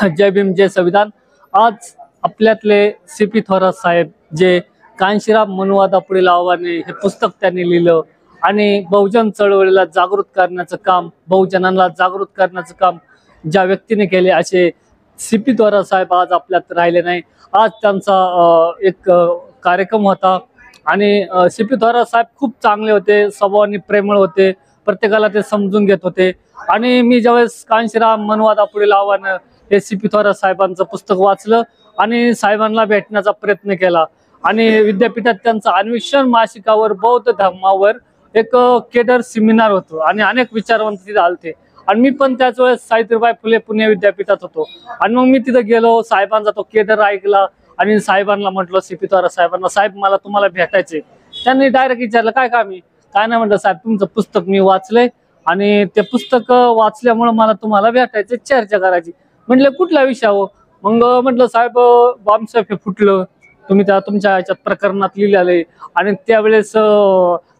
जय भीम जय संविधान। आज आपल्यातले सीपी थोरात साहेब जे कांशीराम मनुवादा पुढील आव्हाने हे पुस्तक त्यांनी लिहिलं आणि बहुजन चळवळीला जागृत करण्याचं काम, बहुजनांना जागृत करण्याचं काम ज्या व्यक्तीने केले असे सीपी थोरात साहेब आज आपल्यात राहिले नाही। आज त्यांचा एक कार्यक्रम होता आणि सीपी थोरात साहेब खूप चांगले होते, स्वभावाने प्रेमळ होते, प्रत्येकाला ते समजून घेत होते। आणि मी ज्यावेळेस कांशीराम मनुवादा पुढील आव्हान हे सीपी थोरात साहेबांचं पुस्तक वाचलं आणि साहेबांना भेटण्याचा प्रयत्न केला आणि विद्यापीठात त्यांचं अन्वेषण मासिकावर बौद्ध धर्मावर एक केडर सेमिनार होतो आणि अनेक विचारवंत तिथे आलते आणि मी पण त्याच वेळेस सावित्रीबाई फुले पुणे विद्यापीठात होतो आणि मग मी तिथे गेलो, साहेबांचा तो केडर ऐकला आणि साहेबांना म्हटलं सीपी थोरात साहेबांना, साहेब मला तुम्हाला भेटायचे। त्यांनी डायरेक्ट विचारलं काय काम आहे, काय नाही म्हटलं साहेब तुमचं पुस्तक मी वाचलंय आणि ते पुस्तक वाचल्यामुळे मला तुम्हाला भेटायचे, चर्चा करायची। म्हटलं कुठल्या विषयावर? मग म्हटलं साहेब बॉम्बस्फोट हे फुटलं, तुम्ही त्या तुमच्या याच्यात प्रकरणात लिहिलेलं आणि त्यावेळेस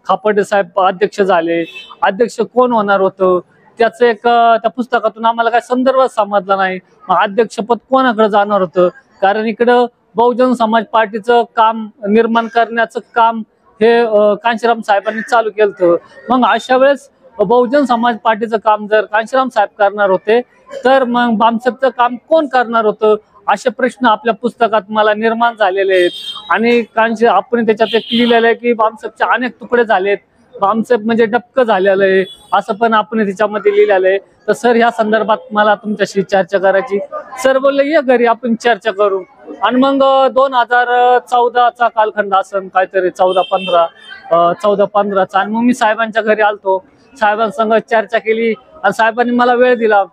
खापर्डे साहेब अध्यक्ष झाले, अध्यक्ष कोण होणार होतं त्याचं एक त्या पुस्तकातून आम्हाला काय संदर्भ समजला नाही। अध्यक्षपद कोणाकडे जाणार होतं, कारण इकडं बहुजन समाज पार्टीचं काम निर्माण करण्याचं काम हे कांशीराम साहेबांनी चालू केलं। मग अशा वेळेस बहुजन समाज पार्टीचं काम जर कांशीराम साहेब करणार होते तर मग बामसेपचं काम कोण करणार होतं, असे प्रश्न आपल्या पुस्तकात मला निर्माण झालेले आहेत। आणि आपण त्याच्यात एक लिहिलेलं आहे की बामसेपचे अनेक तुकडे झालेत, बामसेप म्हणजे डबकं झालेलं आहे असं पण आपण त्याच्यामध्ये लिहिलेलं आहे। तर सर ह्या संदर्भात मला तुमच्याशी चर्चा करायची। सर बोलले ये घरी आपण चर्चा करू। आणि मग 2014चा कालखंड असन काहीतरी 14-15चा आणि मग मी साहेबांच्या घरी आलतो, साहेबांसंग चर्चा केली आणि साहेबांनी मला वेळ दिला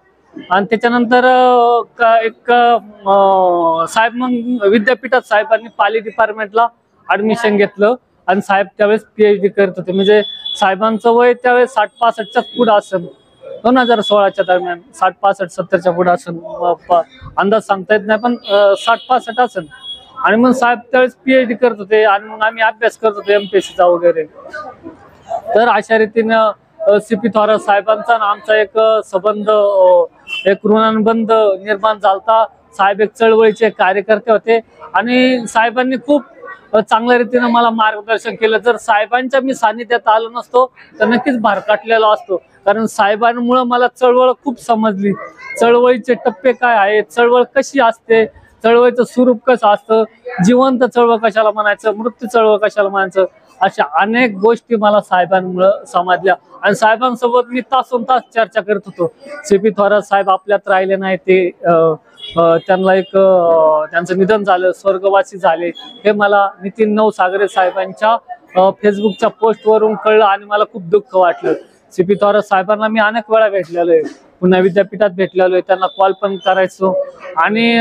आणि त्याच्यानंतर एक साहेब मग विद्यापीठात साहेबांनी पाली डिपार्टमेंटला ऍडमिशन घेतलं आणि साहेब त्यावेळेस PhD करत होते। म्हणजे साहेबांचं वय त्यावेळेस 60-65च्या पुढे असेल, 2016च्या दरम्यान 60-65-70च्या पुढे असेल, अंदाज सांगता येत नाही पण 60-65 असेल। आणि मग साहेब त्यावेळेस PhD करत होते आणि मग आम्ही अभ्यास करत होतो MPSCचा वगैरे। तर अशा रीतीनं सीपी थोरात साहेबांचा आमचा एक संबंध, एक ऋणानुबंध निर्माण झालता। साहेब एक चळवळीचे कार्यकर्ते होते आणि साहेबांनी खूप चांगल्या रीतीने मला मार्गदर्शन केलं। जर साहेबांच्या मी सानिध्यात आलो नसतो तर नक्कीच भरकटलेलो असतो, कारण साहेबांमुळे मला चळवळ खूप समजली। चळवळीचे टप्पे काय आहेत, चळवळ कशी असते, चळवळीचं स्वरूप कसं असतं, जिवंत चळवळ कशाला म्हणायचं, मृत्यू चळवळ कशाला म्हणायचं, अशा अनेक गोष्टी मला साहेबांमुळे समजल्या आणि साहेबांसोबत मी तासोन तास चर्चा करत होतो। सीपी थोरात साहेब आपल्यात राहिले नाही, ते त्यांना एक त्यांचं निधन झालं, स्वर्गवासी झाले हे मला नितीन नवसागरे साहेबांच्या फेसबुकच्या पोस्टवरून कळलं आणि मला खूप दुःख वाटलं। सीपी थोरात साहेबांना मी अनेक वेळा भेटलेलो आहे, पुन्हा विद्यापीठात भेटलेलो आहे, त्यांना कॉल पण करायचो आणि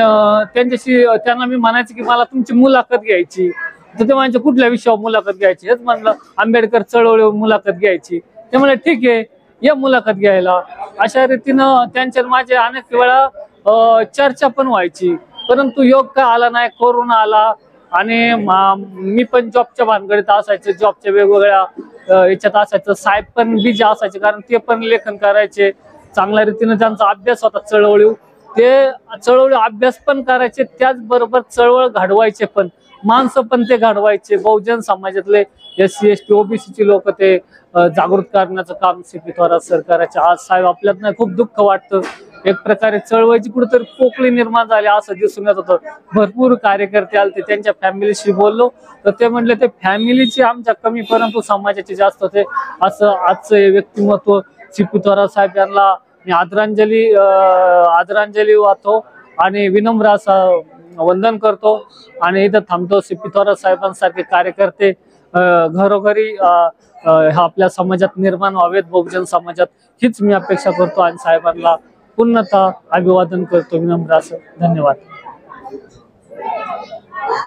त्यांना मी म्हणायचं की मला तुमची मुलाखत घ्यायची। तर ते म्हणजे कुठल्या विषयावर मुलाखत घ्यायची, हेच म्हणलं आंबेडकर चळवळीवर मुलाखत घ्यायची। ते म्हणले ठीक आहे या मुलाखत घ्यायला। अशा रीतीनं त्यांच्या माझे अनेक वेळा चर्चा पण व्हायची, परंतु योग काय आला नाही, कोरोना आला आणि मी पण जॉबच्या भानगडीत असायचे, जॉबच्या वेगवेगळ्या याच्यात असायचं। साहेब पण बिजी असायचे कारण ते पण लेखन करायचे, चांगल्या रीतीनं त्यांचा अभ्यास होता चळवळी, ते चळवळी अभ्यास पण करायचे, त्याचबरोबर चळवळ घडवायचे पण, माणसं पण ते घडवायचे। बहुजन समाजातले SC ST OBC ची लोक ते जागृत करण्याचं काम सीपी थोरात सर करायचे। आज साहेब आपल्यात नाही, खूप दुःख वाटतं। एक प्रकारे चळवळीची कुठेतरी पोकळी निर्माण झाली असं दिसून येत होतं। भरपूर कार्यकर्ते आले, त्यांच्या फॅमिलीशी बोललो तर ते म्हणले ते फॅमिलीची आमच्या कमी परंतु समाजाची जास्त होते। असं आजचं व्यक्तिमत्व सीपी थोरात साहेब यांना मी आदरांजली वाहतो आणि विनम्र असं वंदन करतो आणि इथं थांबतो। सीपी थोरात साहेबांसारखे कार्यकर्ते घरोघरी आपल्या समाजात निर्माण व्हावेत, बहुजन समाजात, हीच मी अपेक्षा करतो आणि साहेबांना पूर्णतः अभिवादन करतो विनम्र असं। धन्यवाद।